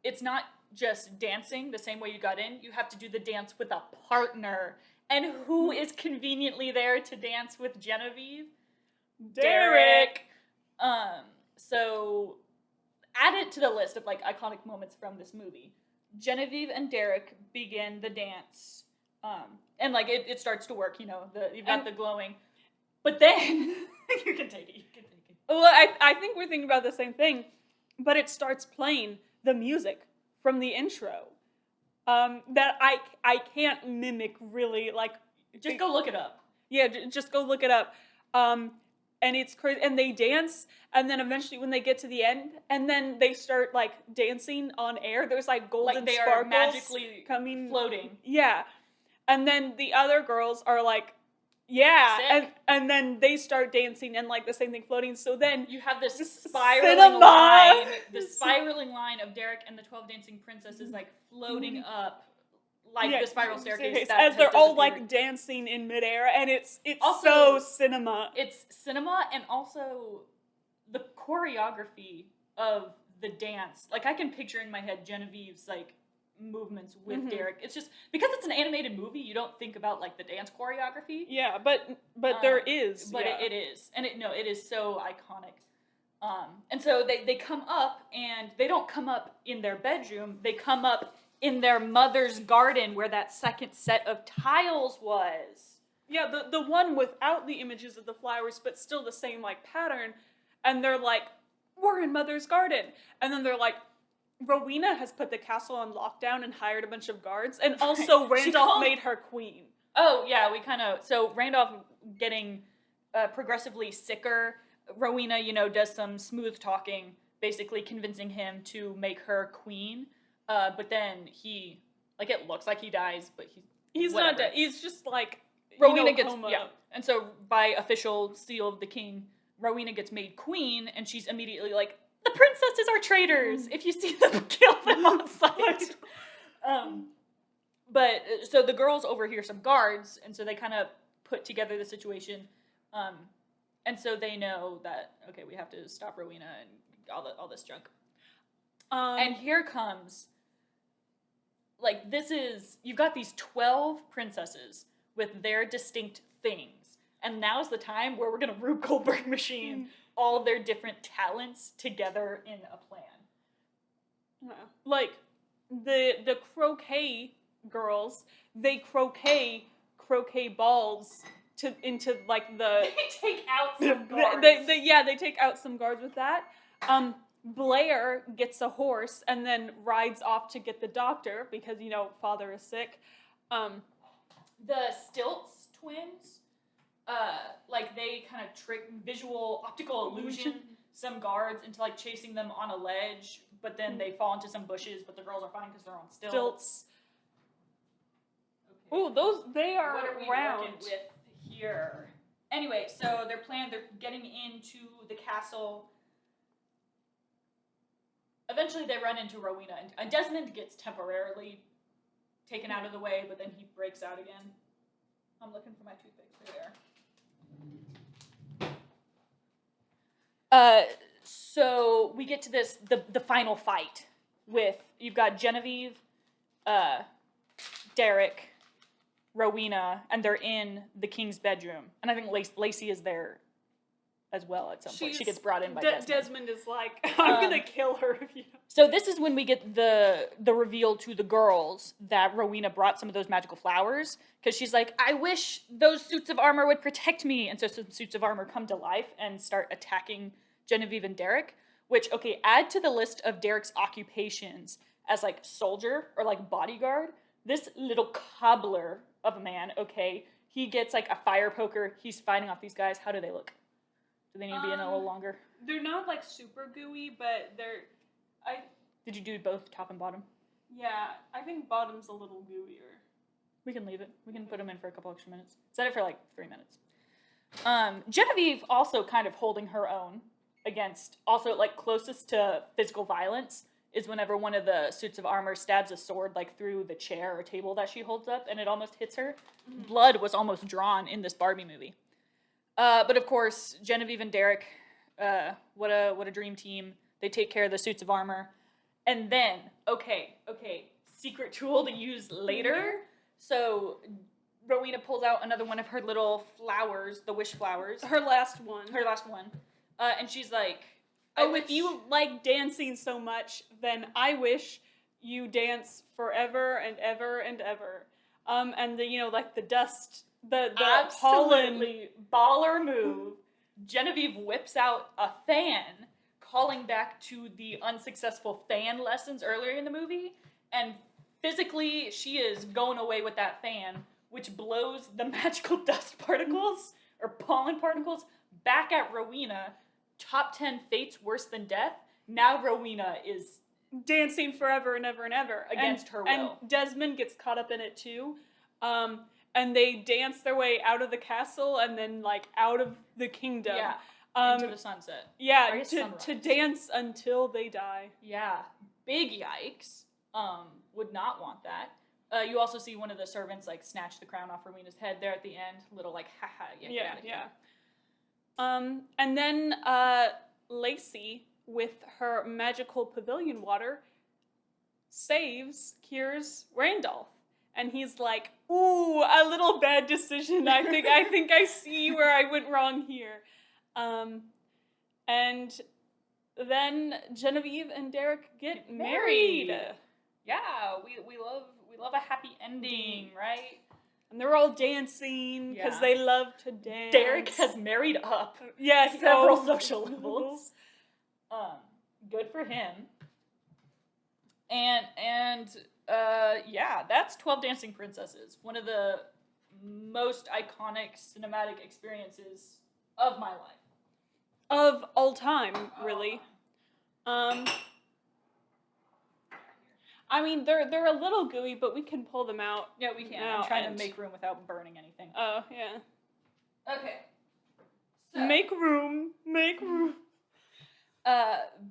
It's not just dancing the same way you got in. You have to do the dance with a partner. And who is conveniently there to dance with Genevieve? Derek. So add it to the list of like iconic moments from this movie. Genevieve and Derek begin the dance, and like it starts to work. You've got the glowing, but then you can take it. Well, I think we're thinking about the same thing, but it starts playing the music from the intro. That I can't mimic really, like... Just go look it up. Yeah, just go look it up. And it's crazy, and they dance, and then eventually when they get to the end, and then they start, like, dancing on air, there's, like, golden they sparkles are magically floating. Yeah. And then the other girls are like, yeah, and then they start dancing and, like, the same thing floating, so then... You have this spiraling line, of Derek and the 12 Dancing Princesses, like, floating up, like the spiral staircase. As they're all, like, dancing in midair, and it's also, so cinema. It's cinema, and also the choreography of the dance. Like, I can picture in my head Genevieve's, like, movements with Derek. It's just, because it's an animated movie, you don't think about, like, the dance choreography. Yeah, but there is. But it is. And it is so iconic. And so they come up, and they don't come up in their bedroom, they come up in their mother's garden where that second set of tiles was. Yeah, the one without the images of the flowers, but still the same, like, pattern. And they're like, we're in mother's garden. And then they're like, Rowena has put the castle on lockdown and hired a bunch of guards. And also Randolph made her queen. Oh, yeah, so Randolph getting progressively sicker. Rowena, does some smooth talking, basically convincing him to make her queen. But then he, like, it looks like he dies, but he's not dead. He's just, like, Rowena gets, yeah. And so by official seal of the king, Rowena gets made queen, and she's immediately like, the princesses are traitors! If you see them, kill them on sight. But, so the girls overhear some guards, and so they kind of put together the situation. And so they know that, okay, we have to stop Rowena and all this junk. And here comes... Like, you've got these 12 princesses with their distinct things. And now's the time where we're going to Rube Goldberg machine all their different talents together in a plan. Yeah. Like, the croquet girls, they croquet balls into, like, the... They take out some guards. They take out some guards with that. Blair gets a horse and then rides off to get the doctor because, father is sick. The Stilts twins, they kind of trick optical illusion some guards into, like, chasing them on a ledge, but then they fall into some bushes, but the girls are fine because they're on stilts. Okay. Oh, they are what are we round. Working with here? Anyway, so they're getting into the castle. Eventually, they run into Rowena, and Desmond gets temporarily taken out of the way, but then he breaks out again. I'm looking for my toothpicks. They're there. So we get to the final fight with, you've got Genevieve, Derek, Rowena, and they're in the king's bedroom. And I think Lacey is there as well at some point. She gets brought in by Desmond. Desmond is like, I'm going to kill her if you don't. So this is when we get the reveal to the girls that Rowena brought some of those magical flowers, because she's like, I wish those suits of armor would protect me. And so some suits of armor come to life and start attacking Genevieve and Derek, which, okay, add to the list of Derek's occupations as, like, soldier or, like, bodyguard. This little cobbler of a man, okay, he gets, like, a fire poker. He's fighting off these guys. How do they look? Do they need to be in a little longer? They're not, like, super gooey, but Did you do both top and bottom? Yeah, I think bottom's a little gooier. We can leave it. We can put them in for a couple extra minutes. Set it for, like, 3 minutes. Genevieve also kind of holding her own against, also, like, closest to physical violence is whenever one of the suits of armor stabs a sword, like, through the chair or table that she holds up, and it almost hits her. Mm-hmm. Blood was almost drawn in this Barbie movie. But of course, Genevieve and Derek, what a dream team. They take care of the suits of armor. And then, okay, secret tool to use later. So Rowena pulls out another one of her little flowers, the wish flowers. Her last one. And she's like, if you like dancing so much, then I wish you dance forever and ever and ever. And the, like the dust, the absolutely baller move. Genevieve whips out a fan, calling back to the unsuccessful fan lessons earlier in the movie, and physically she is going away with that fan, which blows the magical dust particles or pollen particles back at Rowena. Top 10 fates worse than death. Now Rowena is dancing forever and ever and ever against her will. And Desmond gets caught up in it too. And they dance their way out of the castle and then like out of the kingdom. Yeah. Into the sunset. Yeah, to dance until they die. Yeah. Big yikes. Would not want that. You also see one of the servants like snatch the crown off Rowena's head there at the end. Little like haha. Yeah. And then Lacey, with her magical pavilion water, cures Randolph. And he's like, ooh, a little bad decision. I think I see where I went wrong here. And then Genevieve and Derek get married. Yeah, we love a happy ending, right? And they're all dancing because they love to dance. Derek has married up. Yeah, several social levels. Good for him. And that's 12 Dancing Princesses. One of the most iconic cinematic experiences of my life. Of all time, really. I mean, they're a little gooey, but we can pull them out. Yeah, we can. I'm trying to make room without burning anything. Oh, yeah. Okay. So, make room.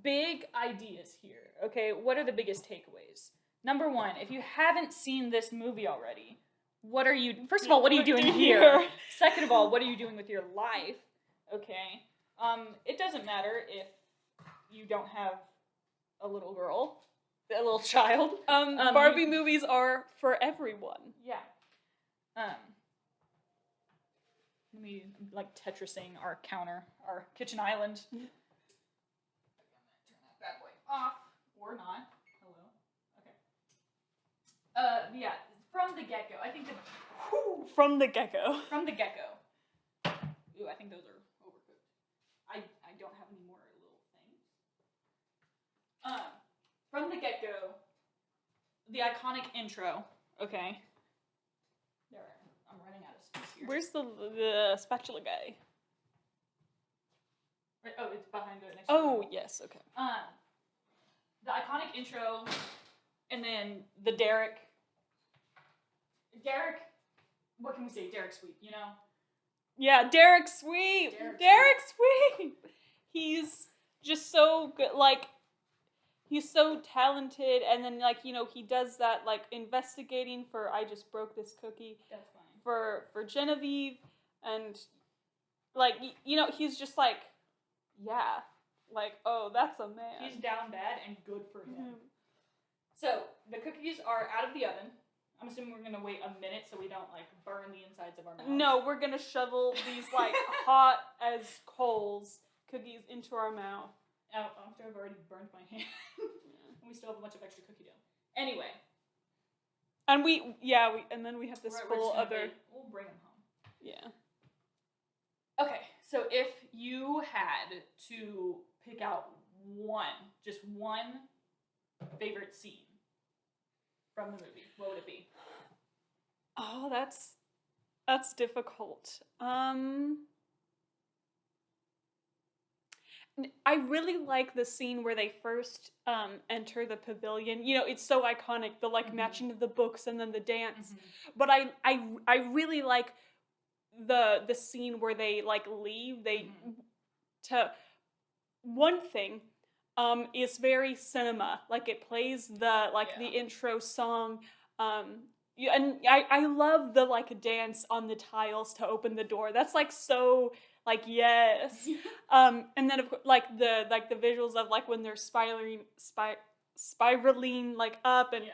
Big ideas here. Okay, what are the biggest takeaways? Number one, if you haven't seen this movie already, first of all, what are you doing here? Second of all, what are you doing with your life? Okay. It doesn't matter if you don't have a little girl, a little child. Barbie movies are for everyone. Yeah. Let me like Tetrising our counter, our kitchen island. I'm gonna turn that bad boy off or not. Yeah, from the get-go. I think From the get-go. Ooh, I think those are overcooked. I don't have any more little things. From the get-go, the iconic intro. Okay. There, I'm running out of space here. Where's the spatula guy? Right, oh, it's behind the next. Oh, yes, okay. The iconic intro, and then the Derek, what can we say? Derek Sweep, you know? Yeah, Derek Sweep! Derek Sweep! He's just so good, like, he's so talented, and then, like, he does that, like, investigating for I Just Broke This Cookie. That's fine. For Genevieve, and, like, he's just like, yeah, like, oh, that's a man. He's down bad and good for him. Mm-hmm. So, the cookies are out of the oven. I'm assuming we're going to wait a minute so we don't, like, burn the insides of our mouths. No, we're going to shovel these, like, hot as coals cookies into our mouth. After I've already burned my hand. And we still have a bunch of extra cookie dough. Anyway. And and then we have this full other... We'll bring them home. Yeah. Okay, so if you had to pick out just one favorite scene from the movie, what would it be? Oh, that's difficult. I really like the scene where they first enter the pavilion. It's so iconic, the like matching of the books and then the dance. Mm-hmm. But I really like the scene where they like leave. One thing is very cinema. Like it plays the intro song. And I love the like dance on the tiles to open the door. That's like so like yes. And then of course like the visuals of like when they're spiraling like up and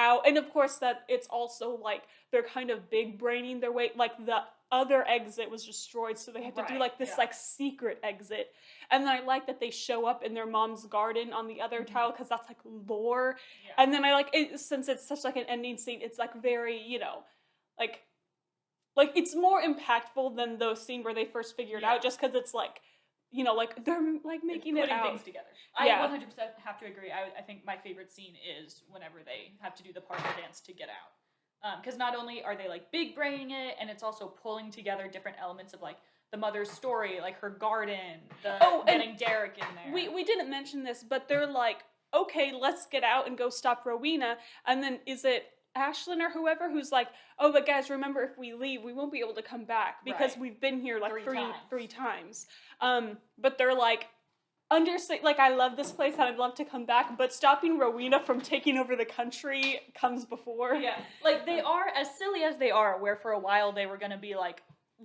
out, and of course that it's also like they're kind of big braining their way, like the other exit was destroyed, so they had to do like this like secret exit. And then I like that they show up in their mom's garden on the other tile, because that's like lore. And then I like it, since it's such like an ending scene, it's like very, you know, like it's more impactful than the scene where they first figured out, just because it's like, you know, like they're like making putting it out. things together. I 100% have to agree. I think my favorite scene is whenever they have to do the partner dance to get out. Because not only are they like big braining it, and it's also pulling together different elements of like the mother's story, like her garden, getting Derek in there. We didn't mention this, but they're like, okay, let's get out and go stop Rowena. And then is it Ashlyn or whoever who's like, oh, but guys, remember, if we leave, we won't be able to come back because we've been here like three times. But they're like, like, I love this place and I'd love to come back, but stopping Rowena from taking over the country comes before. Yeah, like they are, as silly as they are, where for a while they were going to be like,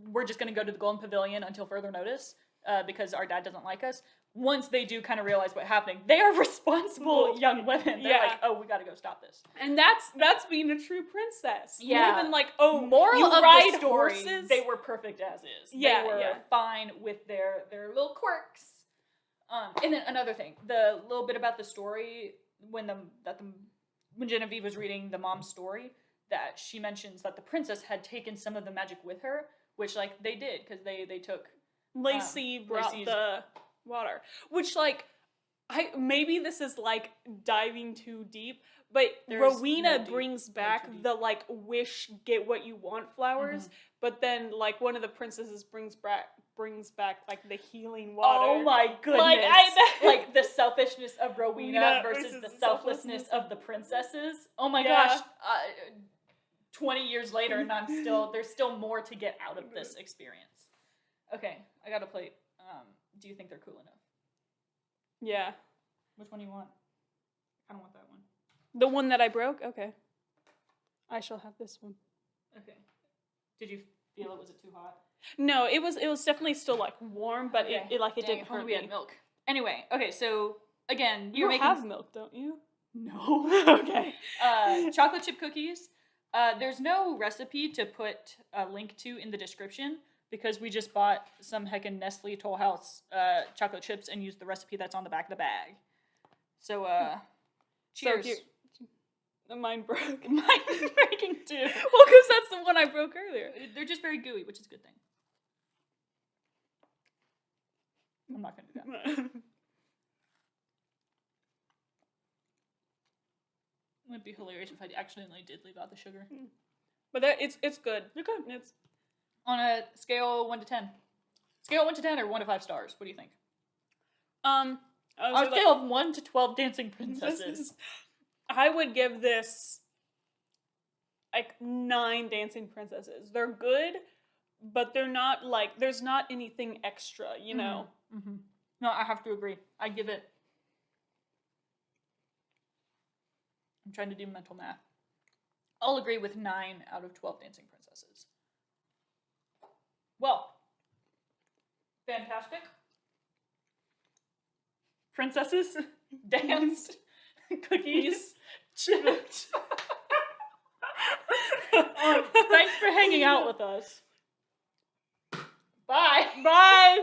we're just going to go to the Golden Pavilion until further notice because our dad doesn't like us. Once they do kind of realize what's happening, they are responsible young women. They're like, oh, we got to go stop this. And that's being a true princess. Yeah. More than like, oh, moral you of ride the story, horses. They were perfect as is. Yeah, they were fine with their little quirks. And then another thing, the little bit about the story when Genevieve was reading the mom's story, that she mentions that the princess had taken some of the magic with her, which like they did because they took Lacey brought the water, which like maybe this is like diving too deep, but Rowena brings back the like wish get what you want flowers, but then like one of the princesses brings back like the healing water. Oh my goodness! Like the selfishness of Rowena versus the selflessness of the princesses. Oh my gosh! 20 years later, and there's still more to get out of this experience. Okay, I got a plate. Do you think they're cool enough? Yeah. Which one do you want? I don't want that one. The one that I broke? Okay. I shall have this one. Okay. Did you feel it? Was it too hot? No, it was definitely still like warm, but it didn't hurt me. We had milk. Anyway, okay, so again, you have milk, don't you? No. Okay. Chocolate chip cookies. There's no recipe to put a link to in the description because we just bought some heckin' Nestle Toll House chocolate chips and used the recipe that's on the back of the bag. So, cheers. So mine broke. Mine's breaking too. Well, because that's the one I broke earlier. They're just very gooey, which is a good thing. I'm not going to do that. It would be hilarious if I accidentally did leave out the sugar. But it's good. They're good. It's on a scale of 1 to 10. Scale 1 to 10 or 1 to 5 stars? What do you think? On a scale of 1 to 12 dancing princesses. I would give this like 9 dancing princesses. They're good, but they're not like, there's not anything extra, you know? Mm-hmm. No, I have to agree. I give it, I'm trying to do mental math. I'll agree with 9 out of 12 dancing princesses. Well, fantastic. Princesses danced, cookies chipped. Thanks for hanging out with us. Bye. Bye.